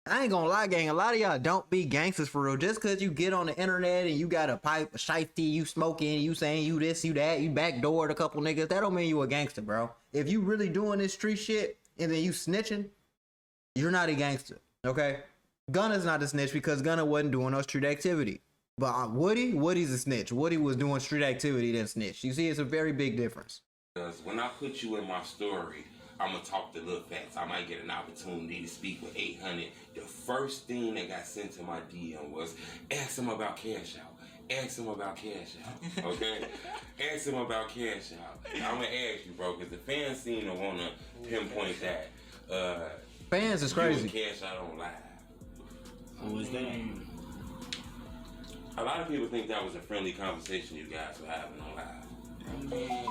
I ain't gonna lie, gang. A lot of y'all don't be gangsters for real. Just cause you get on the internet and you got a pipe, a shifty, you smoking, you saying you this, you that, you backdoored a couple niggas, that don't mean you a gangster, bro. If you really doing this street shit and then you snitching, you're not a gangster, okay? Gunna's not a snitch because Gunna wasn't doing no street activity. But Woody's a snitch. Woody was doing street activity then snitch. You see, it's a very big difference. Because when I put you in my story, I'm going to talk to Lil Fats. I might get an opportunity to speak with 800. The first thing that got sent to my DM was, ask him about Cash Out. Ask him about Cash Out, okay? Ask him about Cash Out. I'm going to ask you, bro, because the fans seem to want to pinpoint that. Fans is crazy. Cash Out on live. Who was that? A lot of people think that was a friendly conversation you guys were having on live. I mean,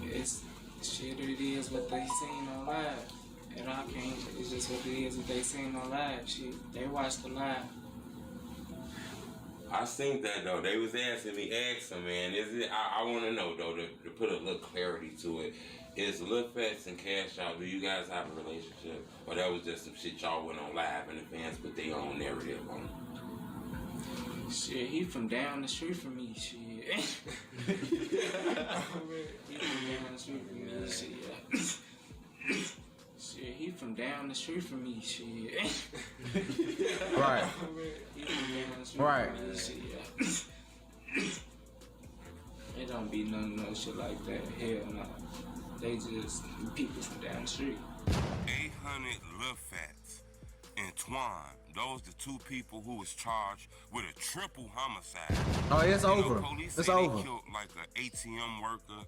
it's shit it is what they seen on live. And I can't, it's just what it is what they seen on live. Shit, they watched the live. I think that though, they was asking me, ask them, man, is it, I want to know though, to put a little clarity to it. Is Lil Fats and Cash Out, do you guys have a relationship? Or that was just some shit y'all went on live and the fans put their own narrative on it? Shit, he from down the street from me, shit. He from down the street from me, shit. Shit, he from down the street from me, shit. Right. He from down the street Right. from me, shit. It don't be none of no shit like that. Hell no. They just people from down the street. 800 Lil Fats and Twan, those the two people who was charged with a triple homicide. Oh, it's over. Police It's say over. They killed like an ATM worker.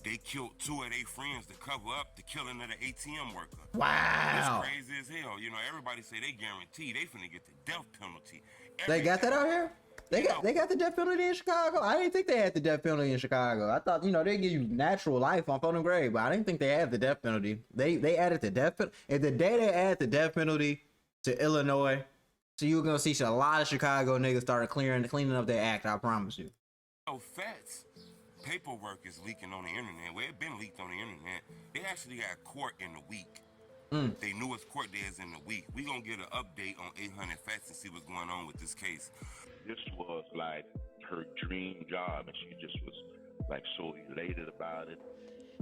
They killed two of their friends to cover up the killing of the ATM worker. Wow. It's crazy as hell. You know, everybody say they guarantee they finna get the death penalty. They got that out here? They got the death penalty in Chicago? I didn't think they had the death penalty in Chicago. I thought, they give you natural life on phone and grave, but I didn't think they had the death penalty. They added the death penalty. If the day they add the death penalty to Illinois, so you're gonna see a lot of Chicago niggas started cleaning up their act, I promise you. So Fats paperwork is leaking on the internet. Well, it been leaked on the internet. They actually got court in the week. They newest court day is in the week. We gonna get an update on 800 Fats and see what's going on with this case. This was like her dream job, and she just was like so elated about it.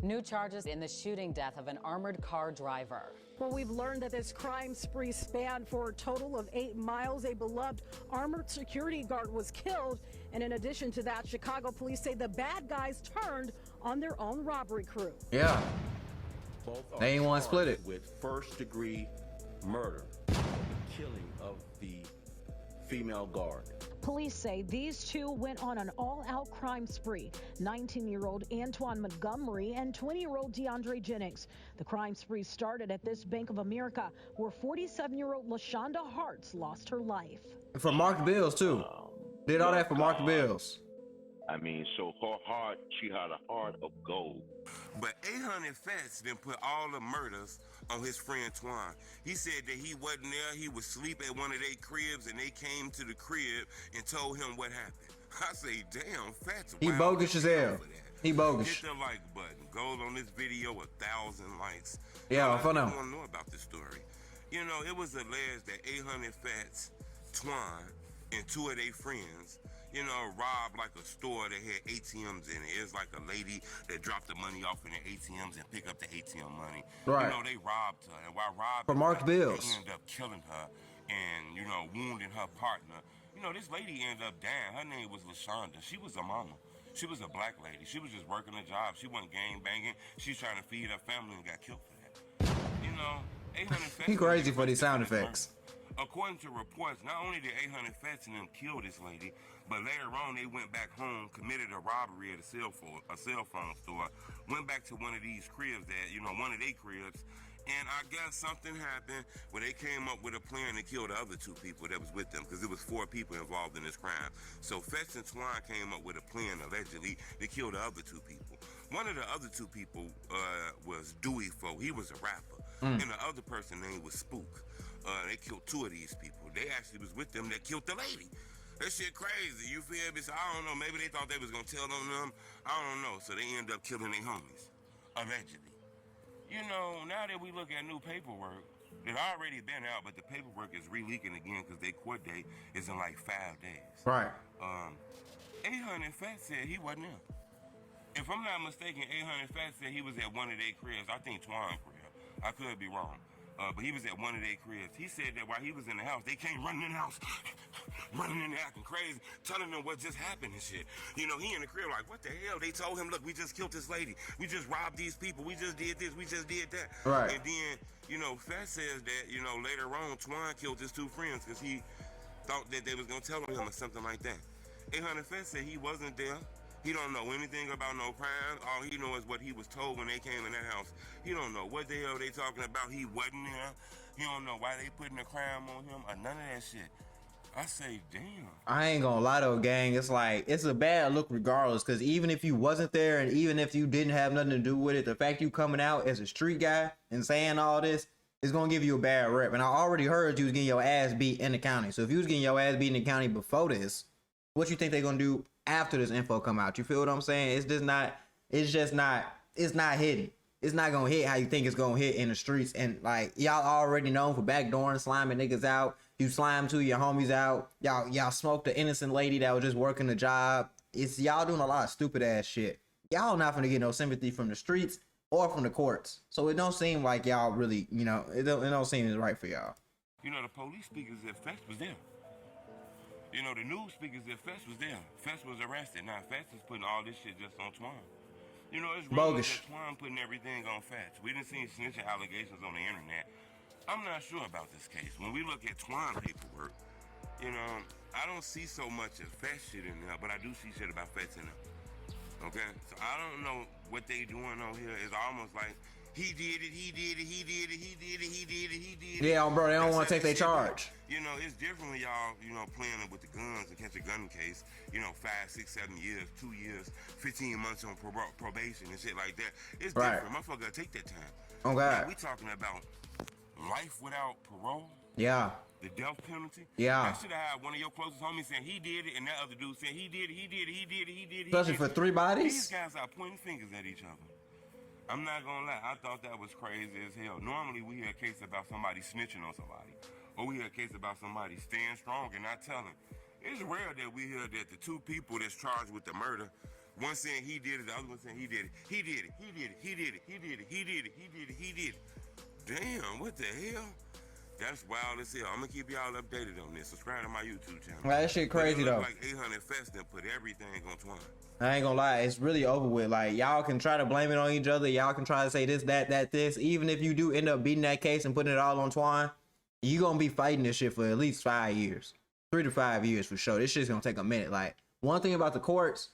New charges in the shooting death of an armored car driver. Well, we've learned that this crime spree spanned for a total of 8 miles. A beloved armored security guard was killed. And in addition to that, Chicago police say the bad guys turned on their own robbery crew. Yeah. Both are They ain't want to split it. with first-degree murder, killing of the female guard. Police say these two went on an all-out crime spree. 19-year-old Antoine Montgomery and 20-year-old DeAndre Jennings. The crime spree started at this Bank of America, where 47-year-old LaShonda Hartz lost her life. For marked bills, too. Did all that for marked bills. I mean, so her heart, she had a heart of gold. But 800 Fats then put all the murders on his friend Twan. He said that he wasn't there. He was asleep at one of their cribs, and they came to the crib and told him what happened. I say, damn, Fats. He bogus as hell. He bogus. Hit the like button. Goes on this video 1,000 likes. Yeah, for now. I want to know about this story. You know, it was alleged that 800 Fats, Twan, and two of their friends, robbed like a store that had ATMs in it. It was like a lady that dropped the money off in the ATMs and pick up the ATM money. Right. They robbed her. And while robbing For marked her, bills. they ended up killing her and, wounding her partner. This lady ended up dying. Her name was LaShonda. She was a mama. She was a black lady. She was just working a job. She wasn't gang banging. She's trying to feed her family and got killed for that. 800 Fats. He crazy for these sound effects. According to reports, not only did 800 Fats and them kill this lady, but later on they went back home, committed a robbery at a cell phone store, went back to one of these cribs one of their cribs, and I guess something happened where they came up with a plan to kill the other two people that was with them, because there was 4 people involved in this crime. So Fats and Twan came up with a plan, allegedly, to kill the other 2 people. One of the other 2 people was Dewey Fo. He was a rapper. And the other person name was Spook. They killed 2 of these people. They actually was with them that killed the lady. That shit crazy, you feel me? So I don't know, maybe they thought they was gonna tell on them. I don't know. So they end up killing their homies, allegedly. You know, now that we look at new paperwork, it already been out, but the paperwork is re-leaking again because their court date is in like 5 days. Right. 800 Fat said he wasn't there. If I'm not mistaken, 800 Fat said he was at one of their cribs. I think Twan crib. I could be wrong. But he was at one of their cribs. He said that while he was in the house, they came running in the house, running in there acting crazy, telling them what just happened and shit. You know, he in the crib like, what the hell? They told him, look, we just killed this lady. We just robbed these people. We just did this. We just did that. Right. And then, you know, Fat says that, you know, later on, Twan killed his 2 friends because he thought that they was going to tell him or something like that. 800 Fat said he wasn't there. He don't know anything about no crimes. All he knows is what he was told when they came in that house. He don't know what the hell they talking about. He wasn't there. He don't know why they putting a crime on him or none of that shit. I say, damn. I ain't gonna lie though, gang. It's like, it's a bad look regardless, because even if you wasn't there and even if you didn't have nothing to do with it, the fact you coming out as a street guy and saying all this is gonna give you a bad rep. And I already heard you was getting your ass beat in the county. So if you was getting your ass beat in the county before this, what you think they gonna do after this info come out? You feel what I'm saying? It's not hitting. It's not gonna hit how you think it's gonna hit in the streets. And like, y'all already known for backdooring, sliming niggas out. You slime two of your homies out. Y'all smoked the innocent lady that was just working the job. It's y'all doing a lot of stupid ass shit. Y'all not gonna get no sympathy from the streets or from the courts. So it don't seem like y'all really, you know, it don't seem as right for y'all. You know, the police speakers at Fest was there. You know, the news speakers at Fest was there. Fest was arrested. Now, Fest is putting all this shit just on Twan. You know, it's rumors that Twan putting everything on Fest. We didn't see snitching allegations on the internet. I'm not sure about this case. When we look at Twan paperwork, you know, I don't see so much as Fest shit in there, but I do see shit about Fest in there. Okay? So I don't know what they doing on here. It's almost like he did it, he did it, he did it, he did it, he did it, he did it. Yeah, bro, they don't want to take their charge. You know, it's different when y'all, you know, playing with the guns and catch a gun case, you know, 5, 6, 7 years, 2 years, 15 months on probation and shit like that. It's different. Motherfucker gotta take that time. Oh, God. Now, we talking about life without parole. Yeah. The death penalty. Yeah. That should have had one of your closest homies saying he did it, and that other dude saying he did it, he did it, he did it, he did it. Especially for 3 bodies? These guys are pointing fingers at each other. I'm not gonna lie, I thought that was crazy as hell. Normally we hear a case about somebody snitching on somebody, or we hear a case about somebody staying strong and not telling. It's rare that we hear that the 2 people that's charged with the murder, one saying he did it, the other one saying he did it. He did it, he did it, he did it, he did it, he did it, he did it, he did it. Damn, what the hell? That's wild as hell. I'm gonna keep y'all updated on this. Subscribe to my YouTube channel. That shit crazy though. Like 800 Fest and put everything on Twan. I ain't gonna lie, it's really over with. Like, y'all can try to blame it on each other. Y'all can try to say this, that, this. Even if you do end up beating that case and putting it all on Twan, you gonna be fighting this shit for at least 5 years. 3 to 5 years for sure. This shit's gonna take a minute. Like, one thing about the courts,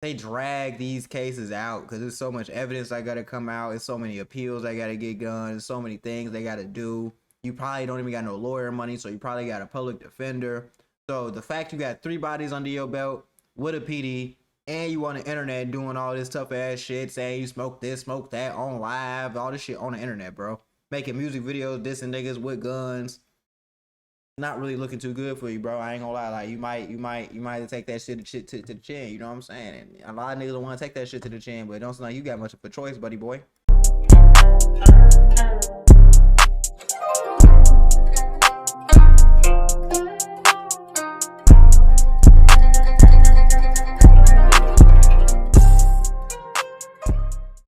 they drag these cases out because there's so much evidence that gotta come out. There's so many appeals that gotta get done. There's so many things they gotta do. You probably don't even got no lawyer money, so you probably got a public defender. So the fact you got 3 bodies under your belt with a PD, and you on the internet doing all this tough ass shit, saying you smoke this, smoke that on live, all this shit on the internet, bro. Making music videos, dissing niggas with guns. Not really looking too good for you, bro. I ain't gonna lie. Like, you might take that shit to the chin. You know what I'm saying? And a lot of niggas don't want to take that shit to the chin, but it don't sound like you got much of a choice, buddy boy.